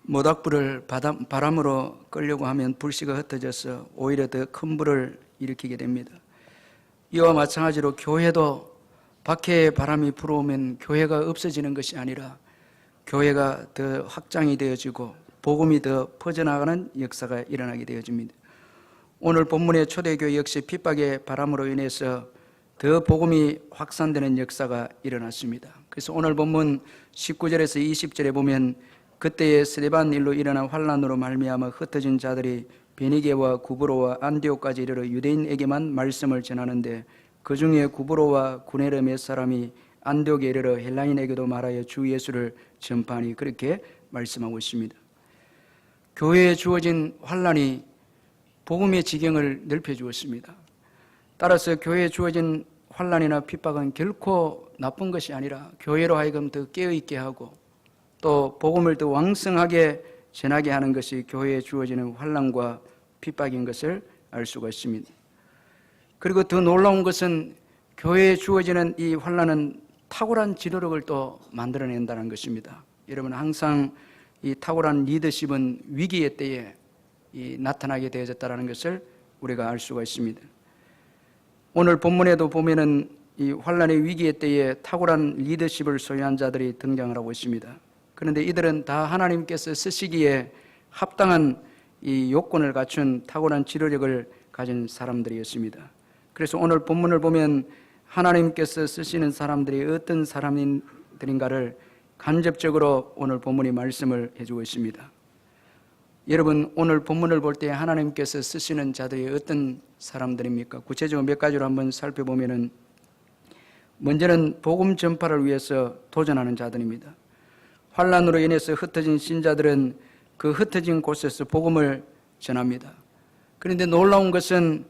모닥불을 바람으로 끌려고 하면 불씨가 흩어져서 오히려 더 큰 불을 일으키게 됩니다. 이와 마찬가지로 교회도 밖에 바람이 불어오면 교회가 없어지는 것이 아니라 교회가 더 확장이 되어지고 복음이 더 퍼져나가는 역사가 일어나게 되어집니다. 오늘 본문의 초대교회 역시 핍박의 바람으로 인해서 더 복음이 확산되는 역사가 일어났습니다. 그래서 오늘 본문 19절에서 20절에 보면 그때의 스데반 일로 일어난 환란으로 말미암아 흩어진 자들이 베니게와 구브로와 안디옥까지 이르러 유대인에게만 말씀을 전하는데 그 중에 구브로와 구네르 몇 사람이 안디옥에 이르러 헬라인에게도 말하여 주 예수를 전파하니 그렇게 말씀하고 있습니다. 교회에 주어진 환란이 복음의 지경을 넓혀주었습니다. 따라서 교회에 주어진 환란이나 핍박은 결코 나쁜 것이 아니라 교회로 하여금 더 깨어있게 하고 또 복음을 더 왕성하게 전하게 하는 것이 교회에 주어지는 환란과 핍박인 것을 알 수가 있습니다. 그리고 더 놀라운 것은 교회에 주어지는 이 환란은 탁월한 지도력을 또 만들어낸다는 것입니다. 여러분, 항상 이 탁월한 리더십은 위기의 때에 나타나게 되어졌다는 것을 우리가 알 수가 있습니다. 오늘 본문에도 보면은 이 환란의 위기의 때에 탁월한 리더십을 소유한 자들이 등장을 하고 있습니다. 그런데 이들은 다 하나님께서 쓰시기에 합당한 이 요건을 갖춘 탁월한 지도력을 가진 사람들이었습니다. 그래서 오늘 본문을 보면 하나님께서 쓰시는 사람들이 어떤 사람들인가를 간접적으로 오늘 본문이 말씀을 해주고 있습니다. 여러분, 오늘 본문을 볼 때 하나님께서 쓰시는 자들이 어떤 사람들입니까? 구체적으로 몇 가지로 한번 살펴보면은 먼저는 복음 전파를 위해서 도전하는 자들입니다. 환란으로 인해서 흩어진 신자들은 그 흩어진 곳에서 복음을 전합니다. 그런데 놀라운 것은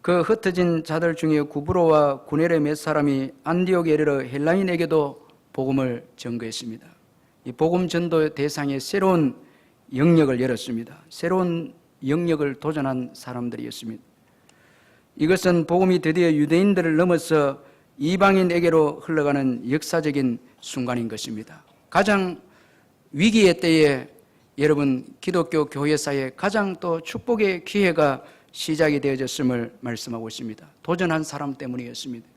그 흩어진 자들 중에 구브로와 구네르 몇 사람이 안디옥에 이르러 헬라인에게도 복음을 전거했습니다. 이 복음 전도 대상에 새로운 영역을 열었습니다. 새로운 영역을 도전한 사람들이었습니다. 이것은 복음이 드디어 유대인들을 넘어서 이방인에게로 흘러가는 역사적인 순간인 것입니다. 가장 위기의 때에 여러분, 기독교 교회사에 가장 또 축복의 기회가 시작이 되어졌음을 말씀하고 있습니다. 도전한 사람 때문이었습니다.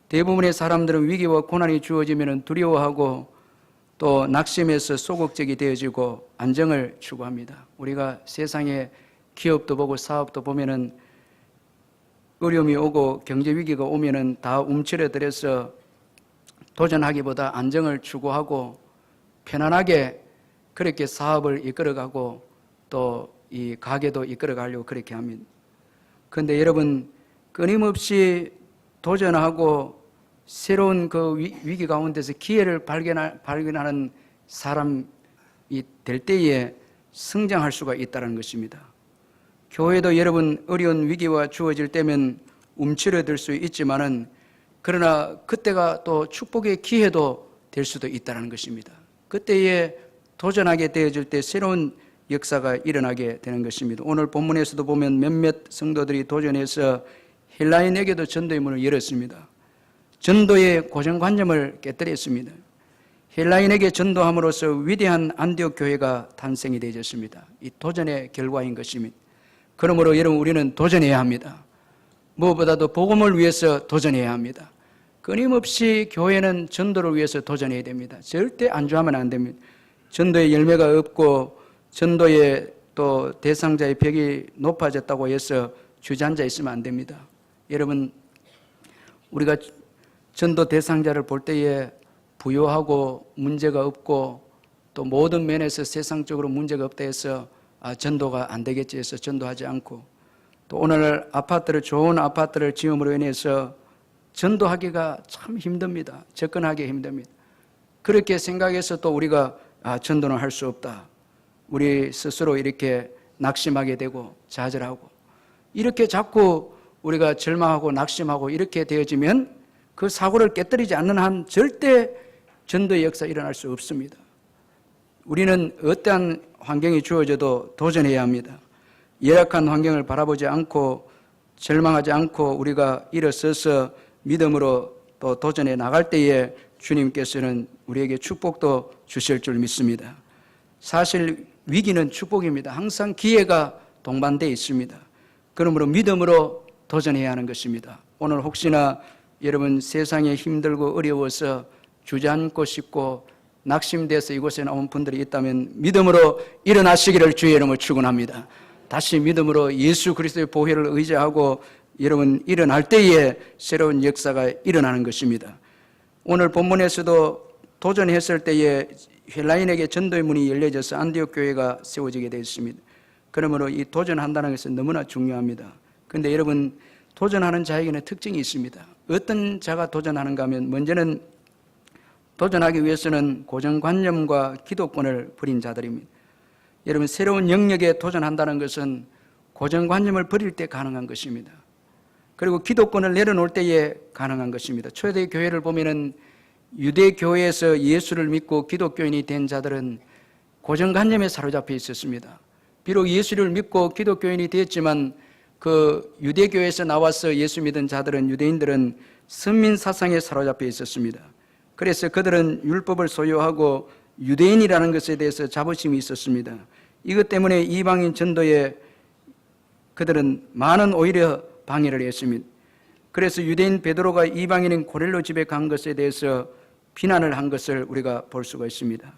대부분의 사람들은 위기와 고난이 주어지면 두려워하고 또 낙심해서 소극적이 되어지고 안정을 추구합니다. 우리가 세상에 기업도 보고 사업도 보면은 어려움이 오고 경제 위기가 오면은 다 움츠러들어서 도전하기보다 안정을 추구하고 편안하게 그렇게 사업을 이끌어가고 또 이 가게도 이끌어가려고 그렇게 합니다. 그런데 여러분, 끊임없이 도전하고 새로운 그 위기 가운데서 기회를 발견하는 사람이 될 때에 성장할 수가 있다는 것입니다. 교회도 여러분, 어려운 위기와 주어질 때면 움츠러들 수 있지만은 그러나 그때가 또 축복의 기회도 될 수도 있다는 것입니다. 그때에 도전하게 되어질 때 새로운 역사가 일어나게 되는 것입니다. 오늘 본문에서도 보면 몇몇 성도들이 도전해서 헬라인에게도 전도의 문을 열었습니다. 전도의 고정관념을 깨뜨렸습니다. 헬라인에게 전도함으로써 위대한 안디옥 교회가 탄생이 되어졌습니다. 이 도전의 결과인 것입니다. 그러므로 여러분, 우리는 도전해야 합니다. 무엇보다도 복음을 위해서 도전해야 합니다. 끊임없이 교회는 전도를 위해서 도전해야 됩니다. 절대 안주하면 안 됩니다. 전도의 열매가 없고 전도의 또 대상자의 벽이 높아졌다고 해서 주저앉아 있으면 안 됩니다. 여러분, 우리가 전도 대상자를 볼 때에 부유하고 문제가 없고 또 모든 면에서 세상적으로 문제가 없다 해서 전도가 안 되겠지 해서 전도하지 않고 또 오늘 좋은 아파트를 지음으로 인해서 전도하기가 참 힘듭니다. 접근하기 힘듭니다. 그렇게 생각해서 또 우리가 전도는 할 수 없다. 우리 스스로 이렇게 낙심하게 되고 좌절하고 이렇게 자꾸 우리가 절망하고 낙심하고 이렇게 되어지면 그 사고를 깨뜨리지 않는 한 절대 전도의 역사가 일어날 수 없습니다. 우리는 어떠한 환경이 주어져도 도전해야 합니다. 열악한 환경을 바라보지 않고 절망하지 않고 우리가 일어서서 믿음으로 또 도전해 나갈 때에 주님께서는 우리에게 축복도 주실 줄 믿습니다. 사실 위기는 축복입니다. 항상 기회가 동반되어 있습니다. 그러므로 믿음으로 도전해야 하는 것입니다. 오늘 혹시나 여러분 세상에 힘들고 어려워서 주저앉고 싶고 낙심돼서 이곳에 나온 분들이 있다면 믿음으로 일어나시기를 주의 이름으로 축원합니다. 다시 믿음으로 예수 그리스도의 보혈을 의지하고 여러분 일어날 때에 새로운 역사가 일어나는 것입니다. 오늘 본문에서도 도전했을 때에 헬라인에게 전도의 문이 열려져서 안디옥 교회가 세워지게 되어 있습니다. 그러므로 이 도전한다는 것은 너무나 중요합니다. 그런데 여러분 도전하는 자에게는 특징이 있습니다. 어떤 자가 도전하는가 하면 먼저는 도전하기 위해서는 고정관념과 기독권을 버린 자들입니다. 여러분 새로운 영역에 도전한다는 것은 고정관념을 버릴 때 가능한 것입니다. 그리고 기독권을 내려놓을 때에 가능한 것입니다. 초대 교회를 보면은 유대 교회에서 예수를 믿고 기독교인이 된 자들은 고정관념에 사로잡혀 있었습니다. 비록 예수를 믿고 기독교인이 되었지만 그 유대교회에서 나와서 예수 믿은 자들은 유대인들은 선민 사상에 사로잡혀 있었습니다. 그래서 그들은 율법을 소유하고 유대인이라는 것에 대해서 자부심이 있었습니다. 이것 때문에 이방인 전도에 그들은 많은 오히려 방해를 했습니다. 그래서 유대인 베드로가 이방인인 고넬료 집에 간 것에 대해서 비난을 한 것을 우리가 볼 수가 있습니다.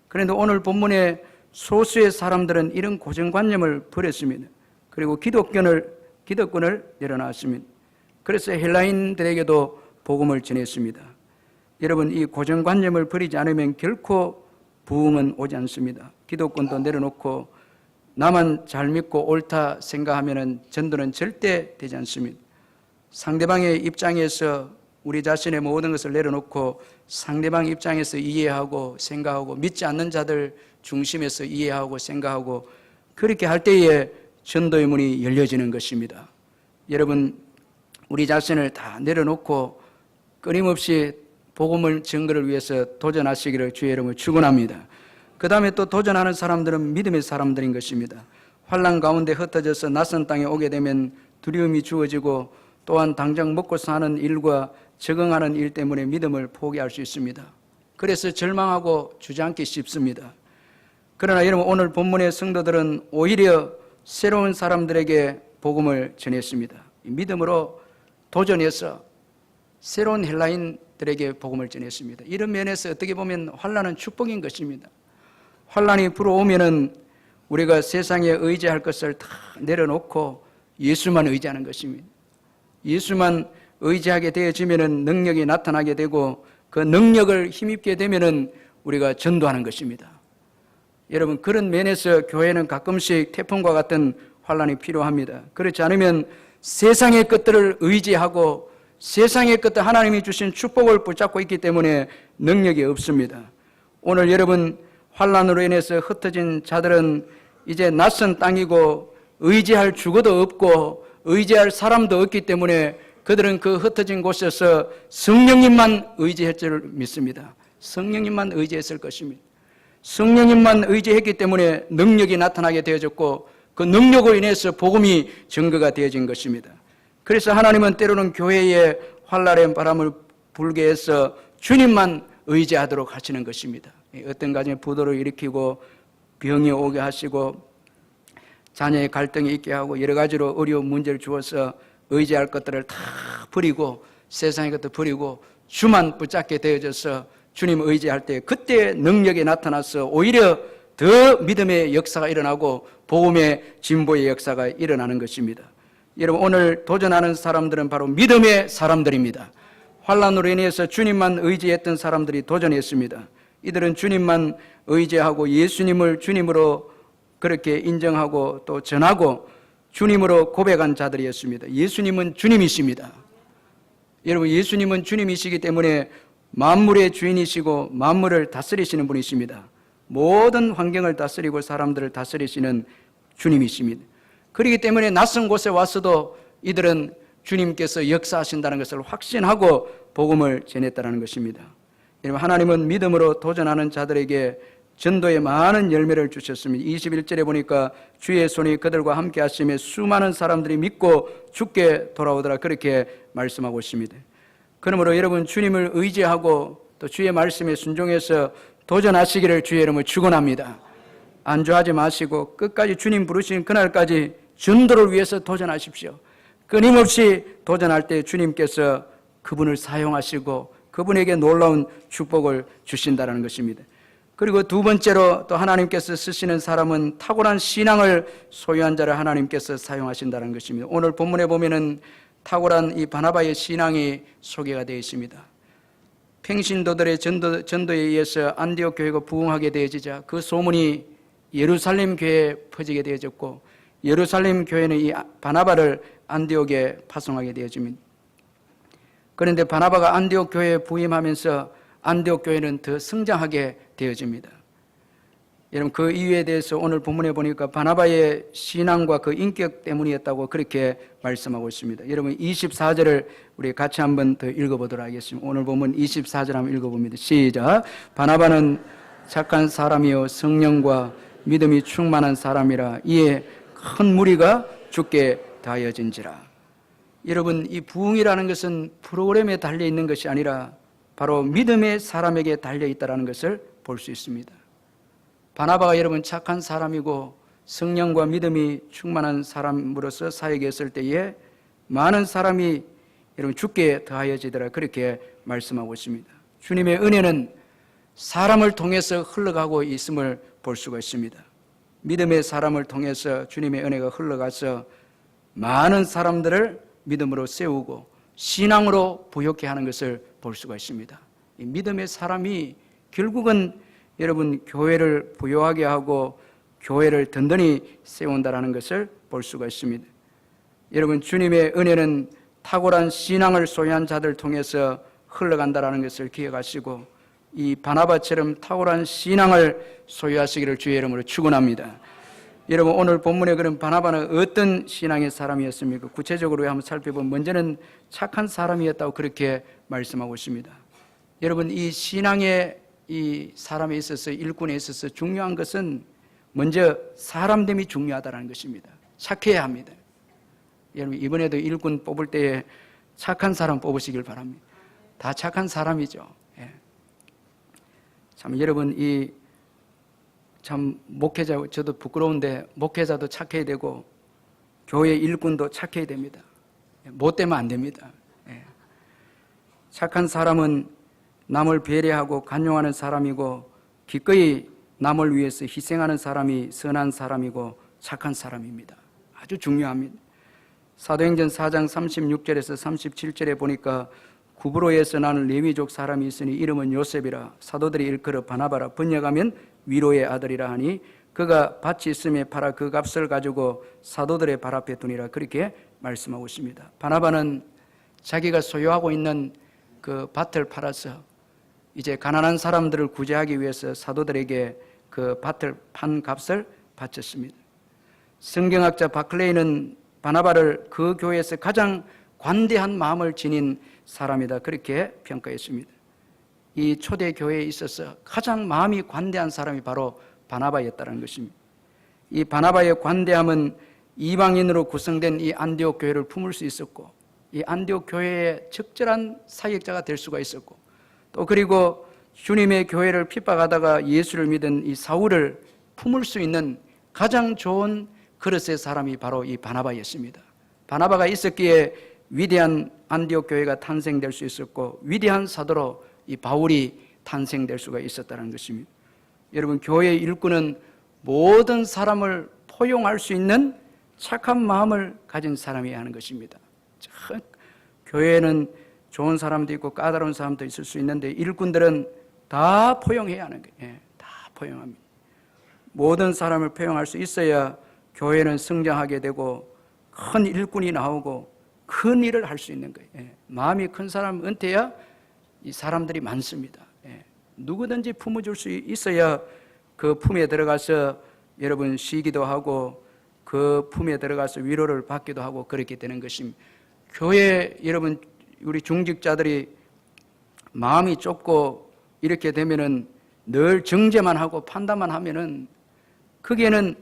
그런데 오늘 본문에 소수의 사람들은 이런 고정관념을 버렸습니다. 그리고 기독권을 내려놨습니다. 그래서 헬라인들에게도 복음을 전했습니다. 여러분 이 고정관념을 버리지 않으면 결코 부흥은 오지 않습니다. 기독권도 내려놓고 나만 잘 믿고 옳다 생각하면 전도는 절대 되지 않습니다. 상대방의 입장에서 우리 자신의 모든 것을 내려놓고 상대방 입장에서 이해하고 생각하고 믿지 않는 자들 중심에서 이해하고 생각하고 그렇게 할 때에 전도의 문이 열려지는 것입니다. 여러분 우리 자신을 다 내려놓고 끊임없이 복음을 증거를 위해서 도전하시기를 주의 이름으로 축원합니다. 그 다음에 또 도전하는 사람들은 믿음의 사람들인 것입니다. 환난 가운데 흩어져서 낯선 땅에 오게 되면 두려움이 주어지고 또한 당장 먹고 사는 일과 적응하는 일 때문에 믿음을 포기할 수 있습니다. 그래서 절망하고 주저앉기 쉽습니다. 그러나 여러분 오늘 본문의 성도들은 오히려 새로운 사람들에게 복음을 전했습니다. 믿음으로 도전해서 새로운 헬라인들에게 복음을 전했습니다. 이런 면에서 어떻게 보면 환난은 축복인 것입니다. 환난이 불어오면은 우리가 세상에 의지할 것을 다 내려놓고 예수만 의지하는 것입니다. 예수만 의지하게 되어지면은 능력이 나타나게 되고 그 능력을 힘입게 되면은 우리가 전도하는 것입니다. 여러분 그런 면에서 교회는 가끔씩 태풍과 같은 환난이 필요합니다. 그렇지 않으면 세상의 것들을 의지하고 세상의 것들 하나님이 주신 축복을 붙잡고 있기 때문에 능력이 없습니다. 오늘 여러분 환난으로 인해서 흩어진 자들은 이제 낯선 땅이고 의지할 주거도 없고 의지할 사람도 없기 때문에 그들은 그 흩어진 곳에서 성령님만 의지할 줄 믿습니다. 성령님만 의지했을 것입니다. 성령님만 의지했기 때문에 능력이 나타나게 되어졌고 그 능력으로 인해서 복음이 증거가 되어진 것입니다. 그래서 하나님은 때로는 교회에 환란의 바람을 불게 해서 주님만 의지하도록 하시는 것입니다. 어떤 가정에 부도를 일으키고 병이 오게 하시고 자녀의 갈등이 있게 하고 여러 가지로 어려운 문제를 주어서 의지할 것들을 다 버리고 세상의 것도 버리고 주만 붙잡게 되어져서 주님 의지할 때 그때 능력이 나타나서 오히려 더 믿음의 역사가 일어나고 복음의 진보의 역사가 일어나는 것입니다. 여러분 오늘 도전하는 사람들은 바로 믿음의 사람들입니다. 환난으로 인해서 주님만 의지했던 사람들이 도전했습니다. 이들은 주님만 의지하고 예수님을 주님으로 그렇게 인정하고 또 전하고 주님으로 고백한 자들이었습니다. 예수님은 주님이십니다. 여러분 예수님은 주님이시기 때문에 만물의 주인이시고 만물을 다스리시는 분이십니다. 모든 환경을 다스리고 사람들을 다스리시는 주님이십니다. 그렇기 때문에 낯선 곳에 와서도 이들은 주님께서 역사하신다는 것을 확신하고 복음을 전했다는 것입니다. 여러분 하나님은 믿음으로 도전하는 자들에게 전도에 많은 열매를 주셨습니다. 21절에 보니까 주의 손이 그들과 함께 하심에 수많은 사람들이 믿고 주께 돌아오더라 그렇게 말씀하고 있습니다. 그러므로 여러분 주님을 의지하고 또 주의 말씀에 순종해서 도전하시기를 주의 이름으로 축원합니다. 안주하지 마시고 끝까지 주님 부르시는 그날까지 전도를 위해서 도전하십시오. 끊임없이 도전할 때 주님께서 그분을 사용하시고 그분에게 놀라운 축복을 주신다는 것입니다. 그리고 두 번째로 또 하나님께서 쓰시는 사람은 탁월한 신앙을 소유한 자를 하나님께서 사용하신다는 것입니다. 오늘 본문에 보면은 탁월한 이 바나바의 신앙이 소개가 되어 있습니다. 평신도들의 전도에 의해서 안디옥 교회가 부흥하게 되어지자 그 소문이 예루살렘 교회에 퍼지게 되어졌고 예루살렘 교회는 이 바나바를 안디옥에 파송하게 되어집니다. 그런데 바나바가 안디옥 교회에 부임하면서 안디옥 교회는 더 성장하게 되어집니다. 여러분 그 이유에 대해서 오늘 본문에 보니까 바나바의 신앙과 그 인격 때문이었다고 그렇게 말씀하고 있습니다. 여러분 24절을 우리 같이 한번 더 읽어보도록 하겠습니다. 오늘 본문 24절 한번 읽어봅니다. 시작. 바나바는 착한 사람이요 성령과 믿음이 충만한 사람이라 이에 큰 무리가 죽게 다하여진지라. 여러분 이 부흥이라는 것은 프로그램에 달려있는 것이 아니라 바로 믿음의 사람에게 달려있다는 것을 볼 수 있습니다. 바나바가 여러분 착한 사람이고 성령과 믿음이 충만한 사람으로서 사역에 있을 때에 많은 사람이 여러분 죽게 더하여지더라 그렇게 말씀하고 있습니다. 주님의 은혜는 사람을 통해서 흘러가고 있음을 볼 수가 있습니다. 믿음의 사람을 통해서 주님의 은혜가 흘러가서 많은 사람들을 믿음으로 세우고 신앙으로 부욕케 하는 것을 볼 수가 있습니다. 이 믿음의 사람이 결국은 여러분 교회를 부요하게 하고 교회를 든든히 세운다는 것을 볼 수가 있습니다. 여러분 주님의 은혜는 탁월한 신앙을 소유한 자들 통해서 흘러간다는 것을 기억하시고 이 바나바처럼 탁월한 신앙을 소유하시기를 주의 이름으로 축원합니다. 여러분 오늘 본문에 그런 바나바는 어떤 신앙의 사람이었습니까? 구체적으로 한번 살펴보면 먼저는 착한 사람이었다고 그렇게 말씀하고 있습니다. 여러분 이 신앙의 이 사람에 있어서 일꾼에 있어서 중요한 것은 먼저 사람됨이 중요하다는 것입니다. 착해야 합니다. 여러분 이번에도 일꾼 뽑을 때에 착한 사람 뽑으시길 바랍니다. 다 착한 사람이죠. 예. 참 여러분 이 참 목회자 저도 부끄러운데 목회자도 착해야 되고 교회 일꾼도 착해야 됩니다. 못 되면 안 됩니다. 예. 착한 사람은 남을 배려하고 간용하는 사람이고 기꺼이 남을 위해서 희생하는 사람이 선한 사람이고 착한 사람입니다. 아주 중요합니다. 사도행전 4장 36절에서 37절에 보니까 구브로에서 나는 레위족 사람이 있으니 이름은 요셉이라 사도들이 일컬어 바나바라 번역하면 위로의 아들이라 하니 그가 밭이 있음에 팔아 그 값을 가지고 사도들의 발 앞에 두니라 그렇게 말씀하고 있습니다. 바나바는 자기가 소유하고 있는 그 밭을 팔아서 이제 가난한 사람들을 구제하기 위해서 사도들에게 그 밭을 판 값을 바쳤습니다. 성경학자 바클레이는 바나바를 그 교회에서 가장 관대한 마음을 지닌 사람이다 그렇게 평가했습니다. 이 초대 교회에 있어서 가장 마음이 관대한 사람이 바로 바나바였다는 것입니다. 이 바나바의 관대함은 이방인으로 구성된 이 안디옥 교회를 품을 수 있었고 이 안디옥 교회의 적절한 사역자가 될 수가 있었고 또 그리고 주님의 교회를 핍박하다가 예수를 믿은 이 사울을 품을 수 있는 가장 좋은 그릇의 사람이 바로 이 바나바였습니다. 바나바가 있었기에 위대한 안디옥 교회가 탄생될 수 있었고 위대한 사도로 이 바울이 탄생될 수가 있었다는 것입니다. 여러분 교회의 일꾼은 모든 사람을 포용할 수 있는 착한 마음을 가진 사람이어야 하는 것입니다. 교회에는 좋은 사람도 있고 까다로운 사람도 있을 수 있는데 일꾼들은 다 포용해야 하는 거예요. 다 포용합니다. 모든 사람을 포용할 수 있어야 교회는 성장하게 되고 큰 일꾼이 나오고 큰 일을 할 수 있는 거예요. 마음이 큰 사람 은퇴야 이 사람들이 많습니다. 누구든지 품어줄 수 있어야 그 품에 들어가서 여러분 쉬기도 하고 그 품에 들어가서 위로를 받기도 하고 그렇게 되는 것입니다. 교회 여러분 우리 중직자들이 마음이 좁고 이렇게 되면은 늘 정죄만 하고 판단만 하면은 거기에는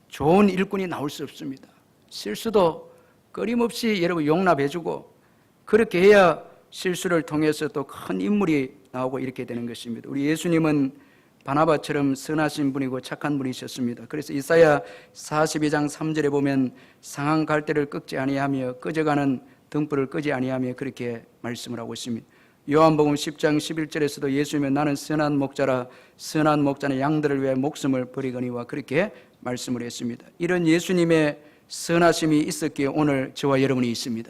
좋은 일꾼이 나올 수 없습니다. 실수도 끊임없이 여러분 용납해주고 그렇게 해야 실수를 통해서 또 큰 인물이 나오고 이렇게 되는 것입니다. 우리 예수님은 바나바처럼 선하신 분이고 착한 분이셨습니다. 그래서 이사야 42장 3절에 보면 상한 갈대를 꺾지 아니하며 꺼져가는 등불을 끄지 아니하며 그렇게 말씀을 하고 있습니다. 요한복음 10장 11절에서도 예수님은 나는 선한 목자라 선한 목자는 양들을 위해 목숨을 버리거니와 그렇게 말씀을 했습니다. 이런 예수님의 선하심이 있었기에 오늘 저와 여러분이 있습니다.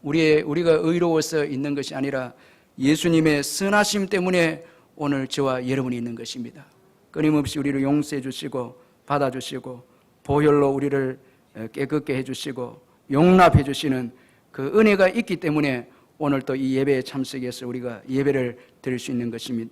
우리가 의로워서 있는 것이 아니라 예수님의 선하심 때문에 오늘 저와 여러분이 있는 것입니다. 끊임없이 우리를 용서해 주시고 받아주시고 보혈로 우리를 깨끗게 해주시고 용납해 주시는 그 은혜가 있기 때문에 오늘 또 이 예배에 참석해서 우리가 예배를 드릴 수 있는 것입니다.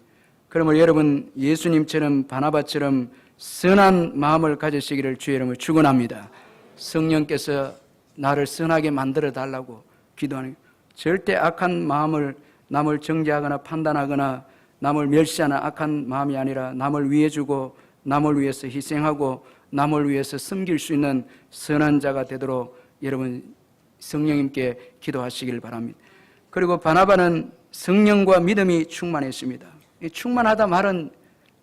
그러면 여러분 예수님처럼 바나바처럼 선한 마음을 가지시기를 주의 이름으로 축원합니다. 성령께서 나를 선하게 만들어 달라고 기도하는, 절대 악한 마음을 남을 정죄하거나 판단하거나 남을 멸시하는 악한 마음이 아니라 남을 위해 주고 남을 위해서 희생하고 남을 위해서 섬길 수 있는 선한 자가 되도록 여러분 성령님께 기도하시길 바랍니다. 그리고 바나바는 성령과 믿음이 충만했습니다. 이 충만하다 말은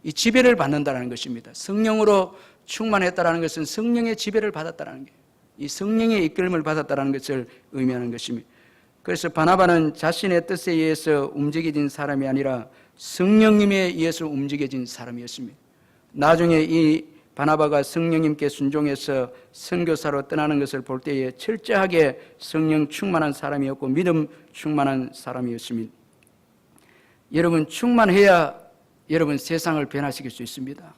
이 지배를 받는다는 것입니다. 성령으로 충만했다는 것은 성령의 지배를 받았다는 게, 이 성령의 이끌림을 받았다는 것을 의미하는 것입니다. 그래서 바나바는 자신의 뜻에 의해서 움직여진 사람이 아니라 성령님에 의해서 움직여진 사람이었습니다. 나중에 이 바나바가 성령님께 순종해서 선교사로 떠나는 것을 볼 때에 철저하게 성령 충만한 사람이었고 믿음 충만한 사람이었습니다. 여러분 충만해야 여러분 세상을 변화시킬 수 있습니다.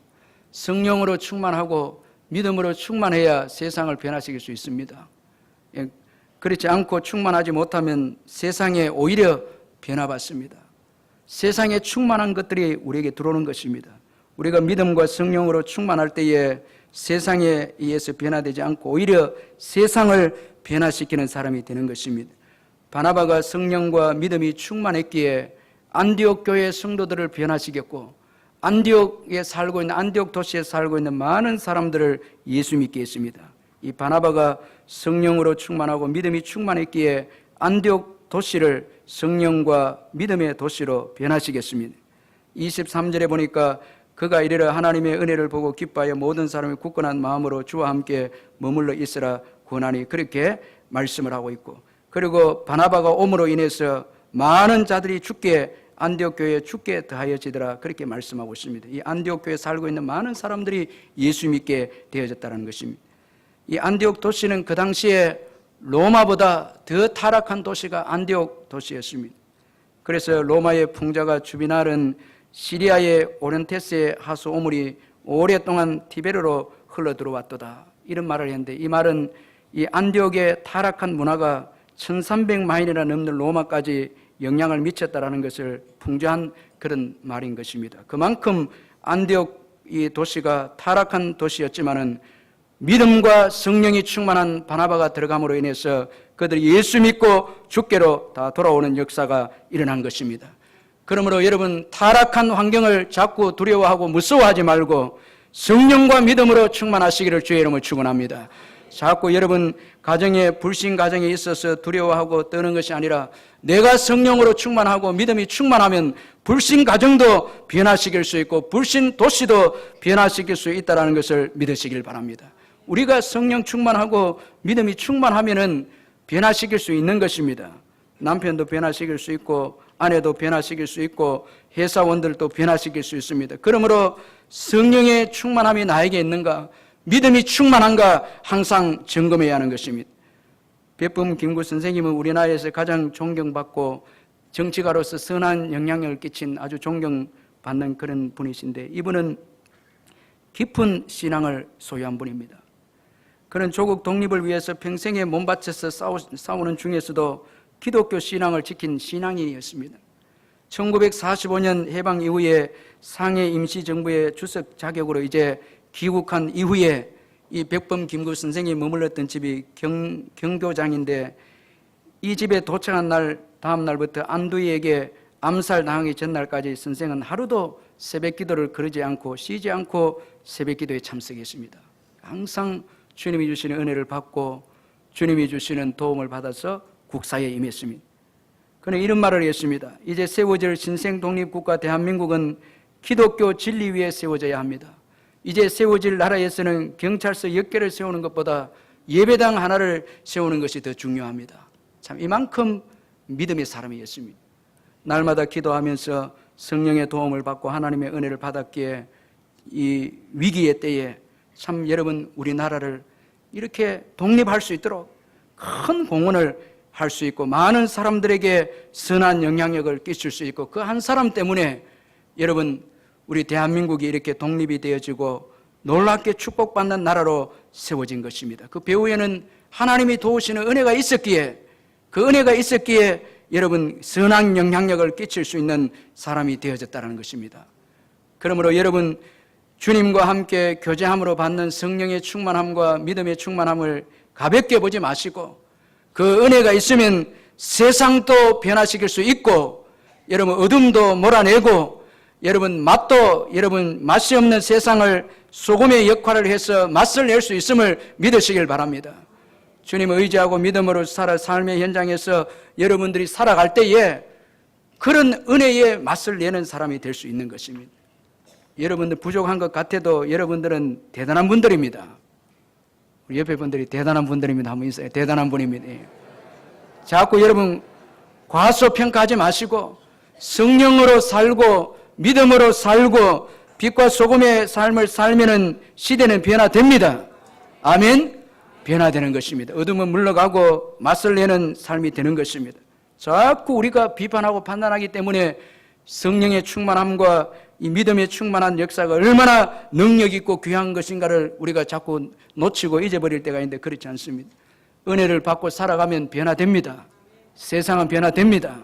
성령으로 충만하고 믿음으로 충만해야 세상을 변화시킬 수 있습니다. 그렇지 않고 충만하지 못하면 세상에 오히려 변화받습니다. 세상에 충만한 것들이 우리에게 들어오는 것입니다. 우리가 믿음과 성령으로 충만할 때에 세상에 의해서 변화되지 않고 오히려 세상을 변화시키는 사람이 되는 것입니다. 바나바가 성령과 믿음이 충만했기에 안디옥 교회 성도들을 변화시켰고 안디옥에 살고 있는 안디옥 도시에 살고 있는 많은 사람들을 예수 믿게 했습니다. 이 바나바가 성령으로 충만하고 믿음이 충만했기에 안디옥 도시를 성령과 믿음의 도시로 변화시켰습니다. 23절에 보니까 그가 이르러 하나님의 은혜를 보고 기뻐하여 모든 사람이 굳건한 마음으로 주와 함께 머물러 있으라 권하니 그렇게 말씀을 하고 있고, 그리고 바나바가 옴으로 인해서 많은 자들이 죽게 안디옥 교회에 죽게 더하여지더라 그렇게 말씀하고 있습니다. 이 안디옥 교회에 살고 있는 많은 사람들이 예수 믿게 되어졌다는 것입니다. 이 안디옥 도시는 그 당시에 로마보다 더 타락한 도시가 안디옥 도시였습니다. 그래서 로마의 풍자가 주비날은 시리아의 오렌테스의 하수 오물이 오랫동안 티베르로 흘러들어왔도다 이런 말을 했는데, 이 말은 이 안디옥의 타락한 문화가 1300마일이나 넘는 로마까지 영향을 미쳤다라는 것을 풍자한 그런 말인 것입니다. 그만큼 안디옥 이 도시가 타락한 도시였지만은 믿음과 성령이 충만한 바나바가 들어감으로 인해서 그들이 예수 믿고 주께로 다 돌아오는 역사가 일어난 것입니다. 그러므로 여러분 타락한 환경을 자꾸 두려워하고 무서워하지 말고 성령과 믿음으로 충만하시기를 주의 이름으로 축원합니다. 자꾸 여러분 가정에 불신 가정에 있어서 두려워하고 떠는 것이 아니라 내가 성령으로 충만하고 믿음이 충만하면 불신 가정도 변화시킬 수 있고 불신 도시도 변화시킬 수 있다는 것을 믿으시길 바랍니다. 우리가 성령 충만하고 믿음이 충만하면은 변화시킬 수 있는 것입니다. 남편도 변화시킬 수 있고 아내도 변화시킬 수 있고 회사원들도 변화시킬 수 있습니다. 그러므로 성령의 충만함이 나에게 있는가, 믿음이 충만한가 항상 점검해야 하는 것입니다. 백범 김구 선생님은 우리나라에서 가장 존경받고 정치가로서 선한 영향력을 끼친 아주 존경받는 그런 분이신데, 이분은 깊은 신앙을 소유한 분입니다. 그런 조국 독립을 위해서 평생에 몸바쳐서 싸우는 중에서도 기독교 신앙을 지킨 신앙인이었습니다. 1945년 해방 이후에 상해 임시정부의 주석 자격으로 이제 귀국한 이후에 이 백범 김구 선생이 머물렀던 집이 경교장인데, 이 집에 도착한 날 다음 날부터 안두희에게 암살당하기 전날까지 선생은 하루도 새벽 기도를 거르지 않고 쉬지 않고 새벽 기도에 참석했습니다. 항상 주님이 주시는 은혜를 받고 주님이 주시는 도움을 받아서 국사에 임했습니다. 그는 이런 말을 했습니다. 이제 세워질 신생 독립국가 대한민국은 기독교 진리 위에 세워져야 합니다. 이제 세워질 나라에서는 경찰서 10개를 세우는 것보다 예배당 하나를 세우는 것이 더 중요합니다. 참 이만큼 믿음의 사람이었습니다. 날마다 기도하면서 성령의 도움을 받고 하나님의 은혜를 받았기에 이 위기의 때에 참 여러분 우리나라를 이렇게 독립할 수 있도록 큰 공헌을 할 수 있고 많은 사람들에게 선한 영향력을 끼칠 수 있고 그 한 사람 때문에 여러분 우리 대한민국이 이렇게 독립이 되어지고 놀랍게 축복받는 나라로 세워진 것입니다. 그 배후에는 하나님이 도우시는 은혜가 있었기에 그 은혜가 있었기에 여러분 선한 영향력을 끼칠 수 있는 사람이 되어졌다는 것입니다. 그러므로 여러분 주님과 함께 교제함으로 받는 성령의 충만함과 믿음의 충만함을 가볍게 보지 마시고 그 은혜가 있으면 세상도 변화시킬 수 있고 여러분 어둠도 몰아내고 여러분 맛도 여러분 맛이 없는 세상을 소금의 역할을 해서 맛을 낼 수 있음을 믿으시길 바랍니다. 주님을 의지하고 믿음으로 살아 삶의 현장에서 여러분들이 살아갈 때에 그런 은혜의 맛을 내는 사람이 될 수 있는 것입니다. 여러분들 부족한 것 같아도 여러분들은 대단한 분들입니다. 우리 옆에 분들이 대단한 분들입니다. 한번 인사해. 대단한 분입니다. 자꾸 여러분 과소평가하지 마시고 성령으로 살고 믿음으로 살고 빛과 소금의 삶을 살면은 시대는 변화됩니다. 아멘. 변화되는 것입니다. 어둠은 물러가고 맛을 내는 삶이 되는 것입니다. 자꾸 우리가 비판하고 판단하기 때문에 성령의 충만함과 이 믿음의 충만한 역사가 얼마나 능력 있고 귀한 것인가를 우리가 자꾸 놓치고 잊어버릴 때가 있는데 그렇지 않습니다. 은혜를 받고 살아가면 변화됩니다. 세상은 변화됩니다.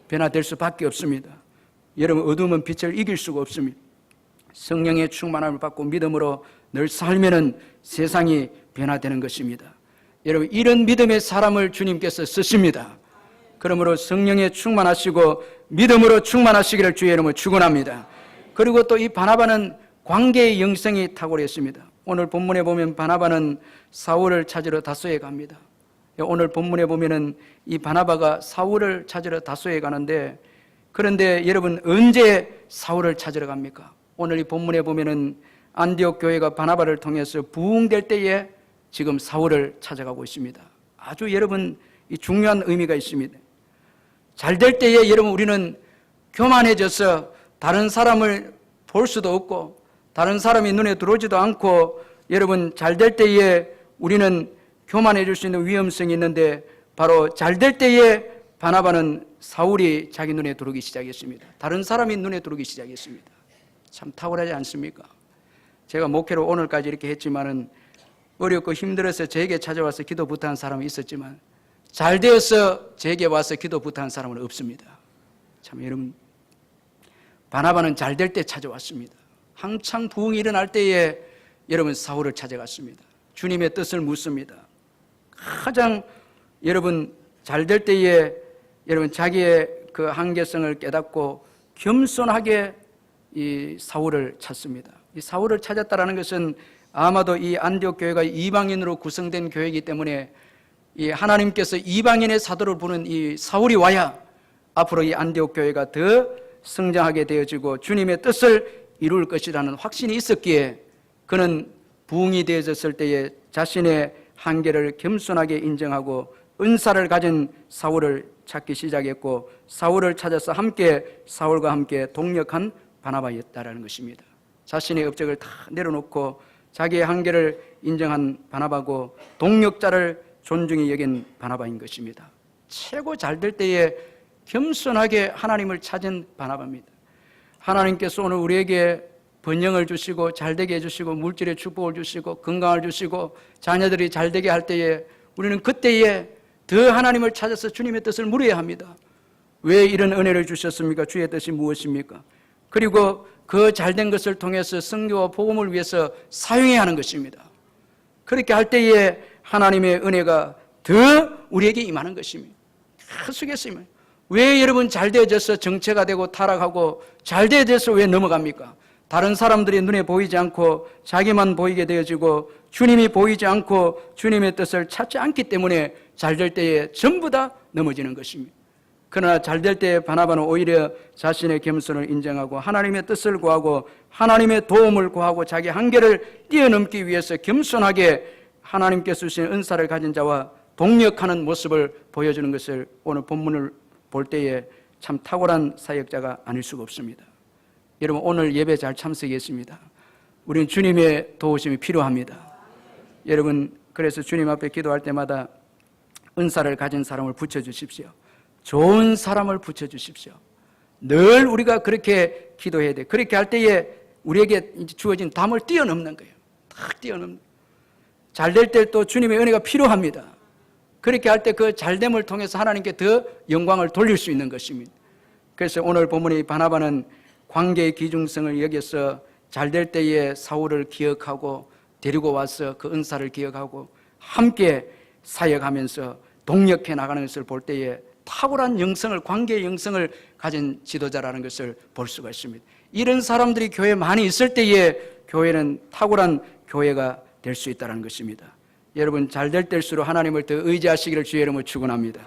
변화될 수밖에 없습니다. 여러분 어둠은 빛을 이길 수가 없습니다. 성령의 충만함을 받고 믿음으로 늘 살면은 세상이 변화되는 것입니다. 여러분 이런 믿음의 사람을 주님께서 쓰십니다. 그러므로 성령에 충만하시고 믿음으로 충만하시기를 주의 이름으로 축원합니다. 그리고 또 이 바나바는 관계의 영성이 탁월했습니다. 오늘 본문에 보면 바나바는 사울을 찾으러 다소에 갑니다. 오늘 본문에 보면은 이 바나바가 사울을 찾으러 다소에 가는데 그런데 여러분 언제 사울을 찾으러 갑니까? 오늘 이 본문에 보면은 안디옥 교회가 바나바를 통해서 부흥될 때에 지금 사울을 찾아가고 있습니다. 아주 여러분 이 중요한 의미가 있습니다. 잘 될 때에 여러분 우리는 교만해져서 다른 사람을 볼 수도 없고 다른 사람이 눈에 들어오지도 않고 여러분 잘 될 때에 우리는 교만해질 수 있는 위험성이 있는데 바로 잘 될 때에 바나바는 사울이 자기 눈에 들어오기 시작했습니다. 다른 사람이 눈에 들어오기 시작했습니다. 참 탁월하지 않습니까? 제가 목회로 오늘까지 이렇게 했지만은 어렵고 힘들어서 저에게 찾아와서 기도 부탁한 사람은 있었지만 잘 되어서 제게 와서 기도 부탁한 사람은 없습니다. 참 여러분 바나바는 잘 될 때 찾아왔습니다. 한창 부흥이 일어날 때에 여러분 사울을 찾아갔습니다. 주님의 뜻을 묻습니다. 가장 여러분 잘 될 때에 여러분 자기의 그 한계성을 깨닫고 겸손하게 이 사울을 찾습니다. 이 사울을 찾았다라는 것은 아마도 이 안디옥 교회가 이방인으로 구성된 교회이기 때문에 이 하나님께서 이방인의 사도를 부른 이 사울이 와야 앞으로 이 안디옥 교회가 더 성장하게 되어지고 주님의 뜻을 이룰 것이라는 확신이 있었기에 그는 부흥이 되어졌을 때에 자신의 한계를 겸손하게 인정하고 은사를 가진 사울을 찾기 시작했고 사울을 찾아서 사울과 함께 동력한 바나바였다라는 것입니다. 자신의 업적을 다 내려놓고 자기의 한계를 인정한 바나바고 동력자를 존중히 여긴 바나바인 것입니다. 최고 잘 될 때에 겸손하게 하나님을 찾은 바나바입니다. 하나님께서 오늘 우리에게 번영을 주시고 잘되게 해주시고 물질의 축복을 주시고 건강을 주시고 자녀들이 잘되게 할 때에 우리는 그때에 더 하나님을 찾아서 주님의 뜻을 물어야 합니다. 왜 이런 은혜를 주셨습니까? 주의 뜻이 무엇입니까? 그리고 그 잘된 것을 통해서 선교와 복음을 위해서 사용해야 하는 것입니다. 그렇게 할 때에 하나님의 은혜가 더 우리에게 임하는 것입니다. 계속했습니다. 왜 여러분 잘 되어져서 정체가 되고 타락하고 잘 되어져서 왜 넘어갑니까? 다른 사람들이 눈에 보이지 않고 자기만 보이게 되어지고 주님이 보이지 않고 주님의 뜻을 찾지 않기 때문에 잘 될 때에 전부 다 넘어지는 것입니다. 그러나 잘 될 때 바나바는 오히려 자신의 겸손을 인정하고 하나님의 뜻을 구하고 하나님의 도움을 구하고 자기 한계를 뛰어넘기 위해서 겸손하게 하나님께서 주신 은사를 가진 자와 동력하는 모습을 보여주는 것을 오늘 본문을 볼 때에 참 탁월한 사역자가 아닐 수가 없습니다. 여러분, 오늘 예배 잘 참석했습니다. 우리는 주님의 도우심이 필요합니다. 여러분, 그래서 주님 앞에 기도할 때마다 은사를 가진 사람을 붙여주십시오. 좋은 사람을 붙여주십시오. 늘 우리가 그렇게 기도해야 돼요. 그렇게 할 때에 우리에게 주어진 담을 뛰어넘는 거예요. 탁 뛰어넘는. 잘 될 때 또 주님의 은혜가 필요합니다. 그렇게 할 때 그 잘됨을 통해서 하나님께 더 영광을 돌릴 수 있는 것입니다. 그래서 오늘 본문의 바나바는 관계의 귀중성을 여겨서 잘 될 때에 사울을 기억하고 데리고 와서 그 은사를 기억하고 함께 사역하면서 동력해 나가는 것을 볼 때에 탁월한 영성을, 관계의 영성을 가진 지도자라는 것을 볼 수가 있습니다. 이런 사람들이 교회에 많이 있을 때에 교회는 탁월한 교회가 될 수 있다는 것입니다. 여러분, 잘 될 때일수록 하나님을 더 의지하시기를 주의 이름으로 축원합니다.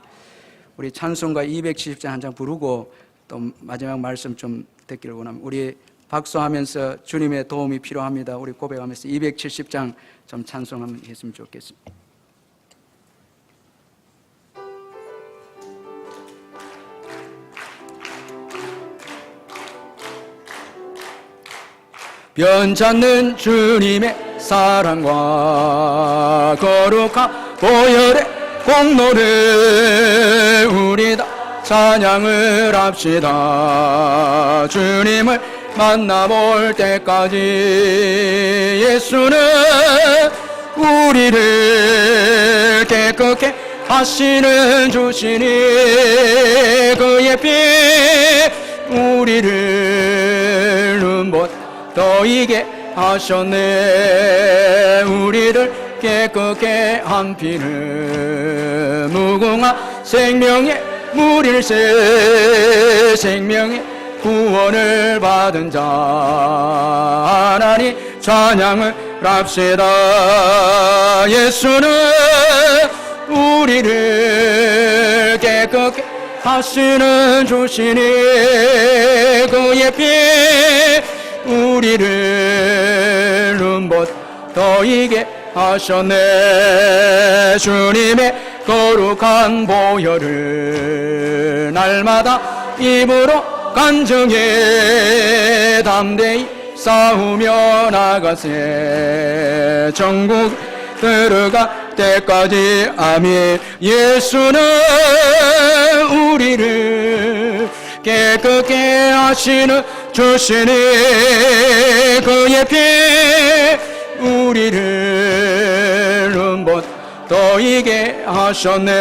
우리 찬송가 270장 한 장 부르고 또 마지막 말씀 좀 듣기를 원합니다. 우리 박수하면서 주님의 도움이 필요합니다. 우리 고백하면서 270장 좀 찬송하면 했으면 좋겠습니다. 변찮는 주님의 사랑과 거룩한 보혈의 공로를 우리 다 찬양을 합시다. 주님을 만나볼 때까지 예수는 우리를 깨끗게 하시는 주시니 그의 피 우리를 눈보다 너희게 하셨네. 우리를 깨끗게 한 피는 무궁한 생명의 물일세. 생명의 구원을 받은 자 하나님 찬양을 합시다. 예수는 우리를 깨끗게 하시는 주시니 그의 피 우리를 눈보다 더이게 하셨네. 주님의 거룩한 보혈을 날마다 입으로 간증해 담대히 싸우며 나가세. 천국 들어갈 때까지 아멘. 예수는 우리를 깨끗게 하시는 주시니 그의 피 우리를 눈보다 더이게 하셨네.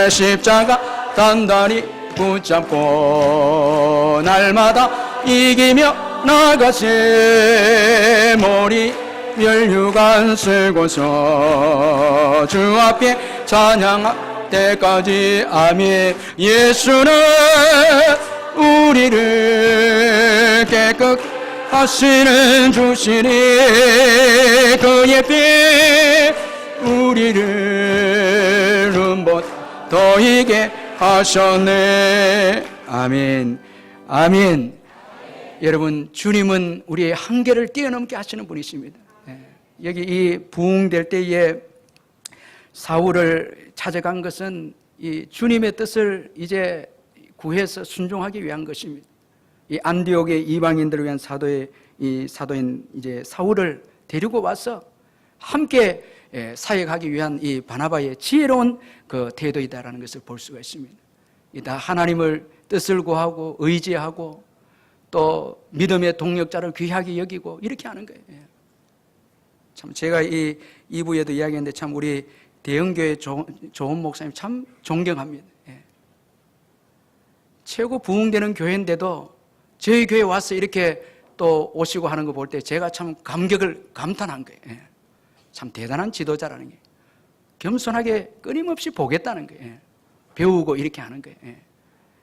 십자가 단단히 붙잡고 날마다 이기며 나가세. 머리 멸류관 쓰고서 주 앞에 찬양할 때까지 아멘. 예수는 우리를 깨끗 하시는 주시니 그의 피 우리를 눈보다 더이게 하셨네. 아멘. 아멘. 여러분, 주님은 우리의 한계를 뛰어넘게 하시는 분이십니다. 여기 이 부흥될 때에 사울을 찾아간 것은 이 주님의 뜻을 이제 구해서 순종하기 위한 것입니다. 이 안디옥의 이방인들을 위한 사도인 이제 사울을 데리고 와서 함께 사역하기 위한 이 바나바의 지혜로운 그 태도이다라는 것을 볼 수가 있습니다. 다 하나님을 뜻을 구하고 의지하고 또 믿음의 동력자를 귀하게 여기고 이렇게 하는 거예요. 참 제가 이 2부에도 이야기했는데 참 우리 대형교회 좋은 목사님 참 존경합니다. 최고 부흥되는 교회인데도 저희 교회에 와서 이렇게 또 오시고 하는 거 볼 때 제가 참 감탄한 거예요. 참 대단한 지도자라는 게 겸손하게 끊임없이 보겠다는 거예요. 배우고 이렇게 하는 거예요.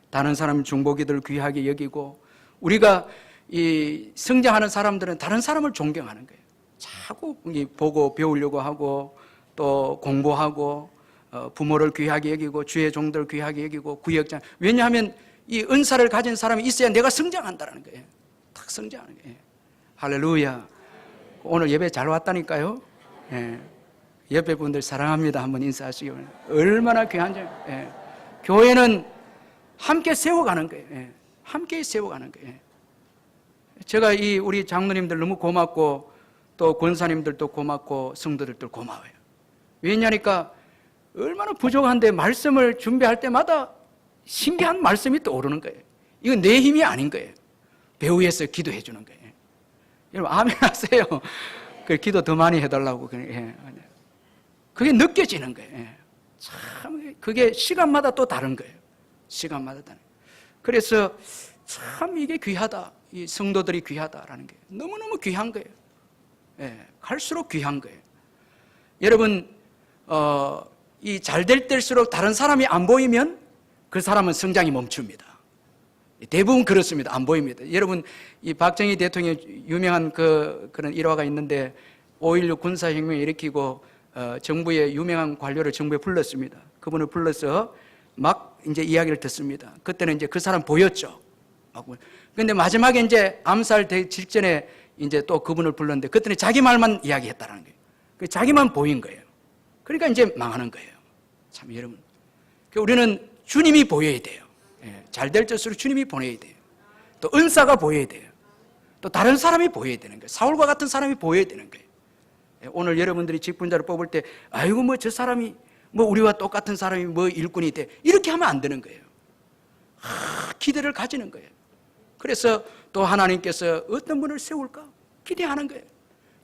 다른 사람 중보기들 귀하게 여기고 우리가 이 성장하는 사람들은 다른 사람을 존경하는 거예요. 자꾸 보고 배우려고 하고 또 공부하고 부모를 귀하게 여기고 주의 종들을 귀하게 여기고 구역장. 왜냐하면 이 은사를 가진 사람이 있어야 내가 성장한다는 거예요. 탁 성장하는 거예요. 할렐루야. 오늘 예배 잘 왔다니까요. 예. 옆에 분들 사랑합니다. 한번 인사하시기 바랍니다. 얼마나 귀한지. 예. 교회는 함께 세워가는 거예요. 예. 함께 세워가는 거예요. 제가 우리 장로님들 너무 고맙고 또 권사님들도 고맙고 성도들도 고마워요. 왜냐니까 얼마나 부족한데 말씀을 준비할 때마다 신기한 말씀이 떠오르는 거예요. 이건 내 힘이 아닌 거예요. 배후에서 기도해 주는 거예요. 여러분 아멘 하세요. 그 기도 더 많이 해달라고. 그게 느껴지는 거예요. 참 그게 시간마다 또 다른 거예요. 시간마다 다른. 그래서 참 이게 귀하다. 이 성도들이 귀하다라는 게 너무너무 귀한 거예요. 갈수록 귀한 거예요. 여러분 이 잘 될 때일수록 다른 사람이 안 보이면 그 사람은 성장이 멈춥니다. 대부분 그렇습니다. 안 보입니다. 여러분 이 박정희 대통령 유명한 그런 일화가 있는데 5.16 군사혁명을 일으키고 정부의 유명한 관료를 정부에 불렀습니다. 그분을 불러서 막 이제 이야기를 듣습니다. 그때는 이제 그 사람 보였죠. 그런데 마지막에 이제 암살 직전에 이제 또 그분을 불렀는데 그때는 자기 말만 이야기했다는 거예요. 자기만 보인 거예요. 그러니까 이제 망하는 거예요. 참 여러분, 우리는 주님이 보여야 돼요. 잘 될 때일수록 주님이 보여야 돼요. 또 은사가 보여야 돼요. 또 다른 사람이 보여야 되는 거예요. 사울과 같은 사람이 보여야 되는 거예요. 오늘 여러분들이 직분자를 뽑을 때 아이고 뭐 저 사람이 뭐 우리와 똑같은 사람이 뭐 일꾼이 돼 이렇게 하면 안 되는 거예요. 기대를 가지는 거예요. 그래서 또 하나님께서 어떤 분을 세울까 기대하는 거예요.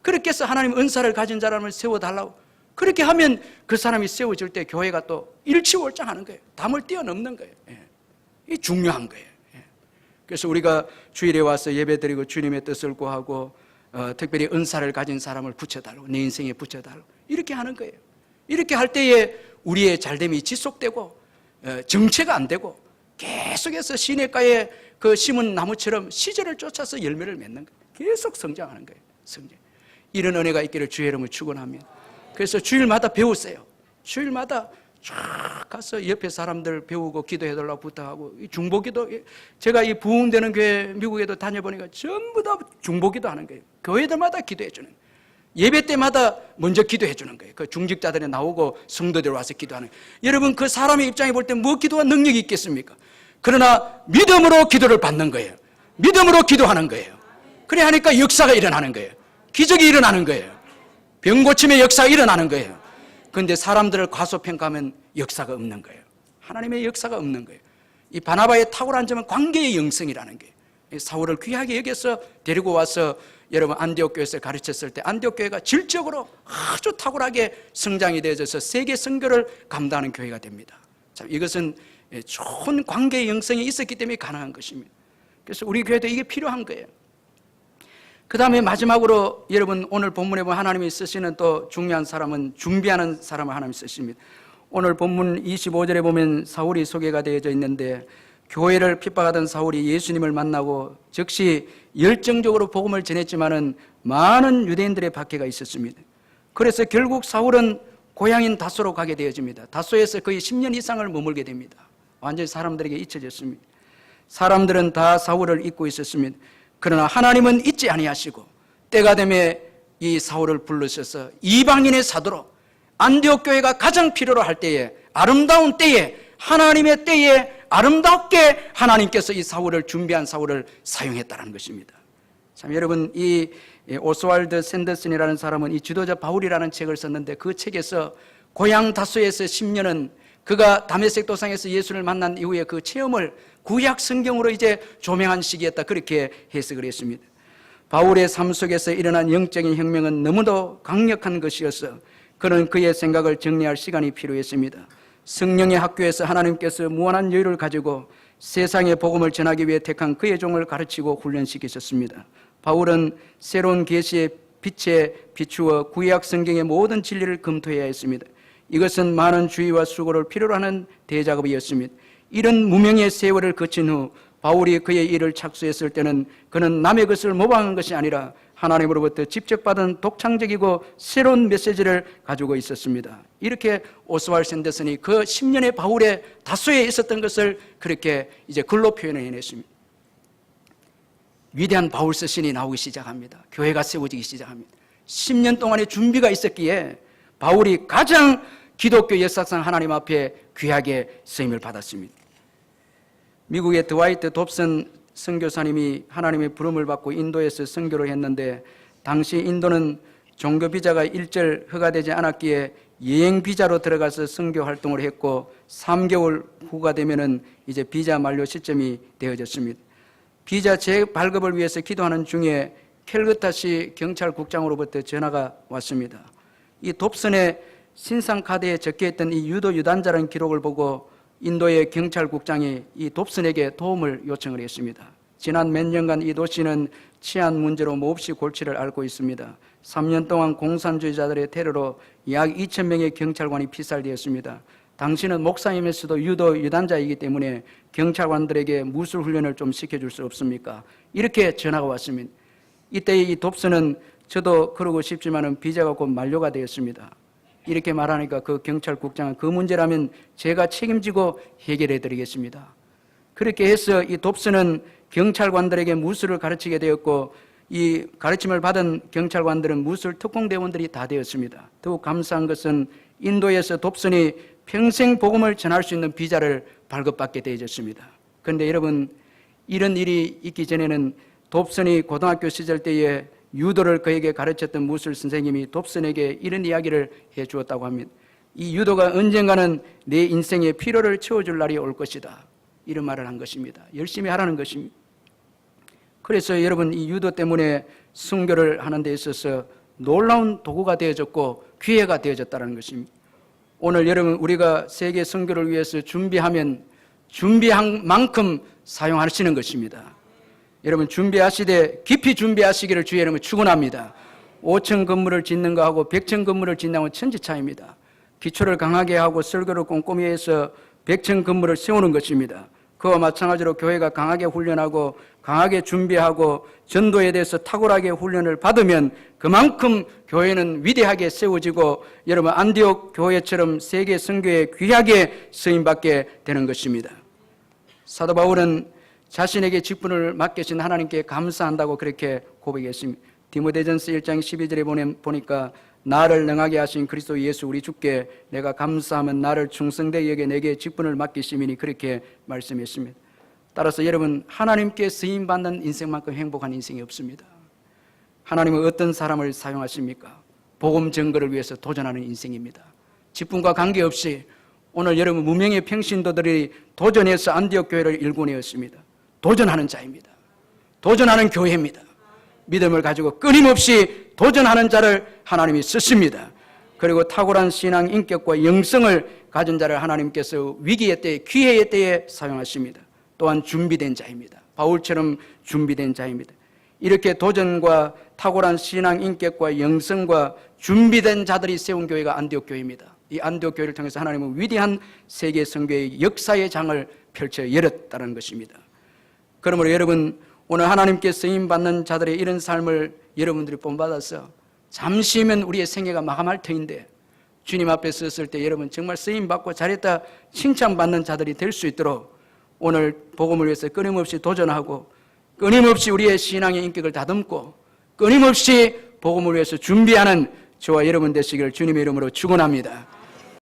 그렇게 해서 하나님 은사를 가진 사람을 세워달라고 그렇게 하면 그 사람이 세워질 때 교회가 또 일치월장하는 거예요. 담을 뛰어넘는 거예요. 이게 중요한 거예요. 그래서 우리가 주일에 와서 예배드리고 주님의 뜻을 구하고 특별히 은사를 가진 사람을 붙여달라고 내 인생에 붙여달라고 이렇게 하는 거예요. 이렇게 할 때에 우리의 잘됨이 지속되고 정체가 안 되고 계속해서 시냇가에 그 심은 나무처럼 시절을 쫓아서 열매를 맺는 거예요. 계속 성장하는 거예요. 성장. 이런 은혜가 있기를 주의 이름을 축원합니다. 그래서 주일마다 배우세요. 주일마다 쫙 가서 옆에 사람들 배우고 기도해달라고 부탁하고 중보기도 제가 이 부흥되는 교회 미국에도 다녀보니까 전부 다 중보기도 하는 거예요. 교회들마다 기도해 주는 거예요. 예배 때마다 먼저 기도해 주는 거예요. 그 중직자들이 나오고 성도들 와서 기도하는 거예요. 여러분 그 사람의 입장에 볼 때 뭐 기도가 능력이 있겠습니까? 그러나 믿음으로 기도를 받는 거예요. 믿음으로 기도하는 거예요. 그래 하니까 역사가 일어나는 거예요. 기적이 일어나는 거예요. 병고침의 역사가 일어나는 거예요. 그런데 사람들을 과소평가하면 역사가 없는 거예요. 하나님의 역사가 없는 거예요. 이 바나바의 탁월한 점은 관계의 영성이라는 거예요. 사울을 귀하게 여겨서 데리고 와서 여러분 안디옥 교회에서 가르쳤을 때 안디옥 교회가 질적으로 아주 탁월하게 성장이 되어져서 세계 선교를 감당하는 교회가 됩니다. 자, 이것은 좋은 관계의 영성이 있었기 때문에 가능한 것입니다. 그래서 우리 교회도 이게 필요한 거예요. 그 다음에 마지막으로 여러분 오늘 본문에 보면 하나님이 쓰시는 또 중요한 사람은 준비하는 사람을 하나님이 쓰십니다. 오늘 본문 25절에 보면 사울이 소개가 되어져 있는데 교회를 핍박하던 사울이 예수님을 만나고 즉시 열정적으로 복음을 전했지만은 많은 유대인들의 박해가 있었습니다. 그래서 결국 사울은 고향인 다소로 가게 되어집니다. 다소에서 거의 10년 이상을 머물게 됩니다. 완전히 사람들에게 잊혀졌습니다. 사람들은 다 사울을 잊고 있었습니다. 그러나 하나님은 잊지 아니하시고 때가 되매 이 사울을 부르셔서 이방인의 사도로 안디옥 교회가 가장 필요로 할 때에 아름다운 때에 하나님의 때에 아름답게 하나님께서 이 사울을 준비한 사울을 사용했다는 것입니다. 참 여러분 이 오스왈드 샌더슨이라는 사람은 이 지도자 바울이라는 책을 썼는데 그 책에서 고향 다소에서 10년은 그가 다메섹 도상에서 예수를 만난 이후에 그 체험을 구약 성경으로 이제 조명한 시기였다 그렇게 해석을 했습니다. 바울의 삶 속에서 일어난 영적인 혁명은 너무도 강력한 것이어서 그는 그의 생각을 정리할 시간이 필요했습니다. 성령의 학교에서 하나님께서 무한한 여유를 가지고 세상의 복음을 전하기 위해 택한 그의 종을 가르치고 훈련시키셨습니다. 바울은 새로운 계시의 빛에 비추어 구약 성경의 모든 진리를 검토해야 했습니다. 이것은 많은 주의와 수고를 필요로 하는 대작업이었습니다. 이런 무명의 세월을 거친 후 바울이 그의 일을 착수했을 때는 그는 남의 것을 모방한 것이 아니라 하나님으로부터 직접 받은 독창적이고 새로운 메시지를 가지고 있었습니다. 이렇게 오스왈 샌더슨이 그 10년의 바울의 다수에 있었던 것을 그렇게 이제 글로 표현해냈습니다. 위대한 바울 서신이 나오기 시작합니다. 교회가 세워지기 시작합니다. 10년 동안의 준비가 있었기에 바울이 가장 기독교 역사상 하나님 앞에 귀하게 쓰임을 받았습니다. 미국의 드와이트 dobson 선교사님이 하나님의 부름을 받고 인도에서 선교를 했는데, 당시 인도는 종교 비자가 일절 허가되지 않았기에 여행 비자로 들어가서 선교 활동을 했고, 3개월 후가 되면은 이제 비자 만료 시점이 되어졌습니다. 비자 재발급을 위해서 기도하는 중에 캘거타시 경찰국장으로부터 전화가 왔습니다. 이 dobson의 신상 카드에 적혀있던 이 유도 유단자라는 기록을 보고 인도의 경찰국장이 이 dobson에게 도움을 요청을 했습니다. 지난 몇 년간 이 도시는 치안 문제로 몹시 골치를 앓고 있습니다. 3년 동안 공산주의자들의 테러로 약 2,000명의 경찰관이 피살되었습니다. 당신은 목사이면서도 유도 유단자이기 때문에 경찰관들에게 무술 훈련을 좀 시켜줄 수 없습니까? 이렇게 전화가 왔습니다. 이때 이 dobson은 저도 그러고 싶지만은 비자가 곧 만료가 되었습니다. 이렇게 말하니까 그 경찰국장은 그 문제라면 제가 책임지고 해결해 드리겠습니다. 그렇게 해서 이 dobson은 경찰관들에게 무술을 가르치게 되었고, 이 가르침을 받은 경찰관들은 무술 특공대원들이 다 되었습니다. 더욱 감사한 것은 인도에서 dobson이 평생 복음을 전할 수 있는 비자를 발급받게 되어졌습니다. 그런데 여러분, 이런 일이 있기 전에는 dobson이 고등학교 시절 때에 유도를 그에게 가르쳤던 무술 선생님이 dobson에게 이런 이야기를 해 주었다고 합니다. 이 유도가 언젠가는 내 인생의 필요를 채워줄 날이 올 것이다. 이런 말을 한 것입니다. 열심히 하라는 것입니다. 그래서 여러분, 이 유도 때문에 선교를 하는 데 있어서 놀라운 도구가 되어졌고 기회가 되어졌다는 것입니다. 오늘 여러분, 우리가 세계 선교를 위해서 준비하면 준비한 만큼 사용하시는 것입니다. 여러분, 준비하시되 깊이 준비하시기를 주의 이름으로 축원합니다. 5층 건물을 짓는 거하고 100층 건물을 짓는 거하고 천지 차이입니다. 기초를 강하게 하고 설교를 꼼꼼히 해서 100층 건물을 세우는 것입니다. 그와 마찬가지로 교회가 강하게 훈련하고 강하게 준비하고 전도에 대해서 탁월하게 훈련을 받으면 그만큼 교회는 위대하게 세워지고 여러분, 안디옥 교회처럼 세계 선교에 귀하게 쓰임받게 되는 것입니다. 사도 바울은 자신에게 직분을 맡기신 하나님께 감사한다고 그렇게 고백했습니다. 디모데전서 1장 12절에 보니까 나를 능하게 하신 그리스도 예수 우리 주께 내가 감사하면 나를 충성되게 여겨 내게 직분을 맡기심이니, 그렇게 말씀했습니다. 따라서 여러분, 하나님께 쓰임받는 인생만큼 행복한 인생이 없습니다. 하나님은 어떤 사람을 사용하십니까? 복음 증거를 위해서 도전하는 인생입니다. 직분과 관계없이 오늘 여러분, 무명의 평신도들이 도전해서 안디옥 교회를 일궈내었습니다. 도전하는 자입니다. 도전하는 교회입니다. 믿음을 가지고 끊임없이 도전하는 자를 하나님이 쓰십니다. 그리고 탁월한 신앙 인격과 영성을 가진 자를 하나님께서 위기의 때에, 기회의 때에 사용하십니다. 또한 준비된 자입니다. 바울처럼 준비된 자입니다. 이렇게 도전과 탁월한 신앙 인격과 영성과 준비된 자들이 세운 교회가 안디옥 교회입니다. 이 안디옥 교회를 통해서 하나님은 위대한 세계 선교의 역사의 장을 펼쳐 열었다는 것입니다. 그러므로 여러분, 오늘 하나님께 쓰임받는 자들의 이런 삶을 여러분들이 본받아서 잠시면 우리의 생애가 마감할 터인데 주님 앞에 섰을 때 여러분 정말 쓰임받고 잘했다 칭찬받는 자들이 될 수 있도록 오늘 복음을 위해서 끊임없이 도전하고 끊임없이 우리의 신앙의 인격을 다듬고 끊임없이 복음을 위해서 준비하는 저와 여러분 되시기를 주님의 이름으로 축원합니다.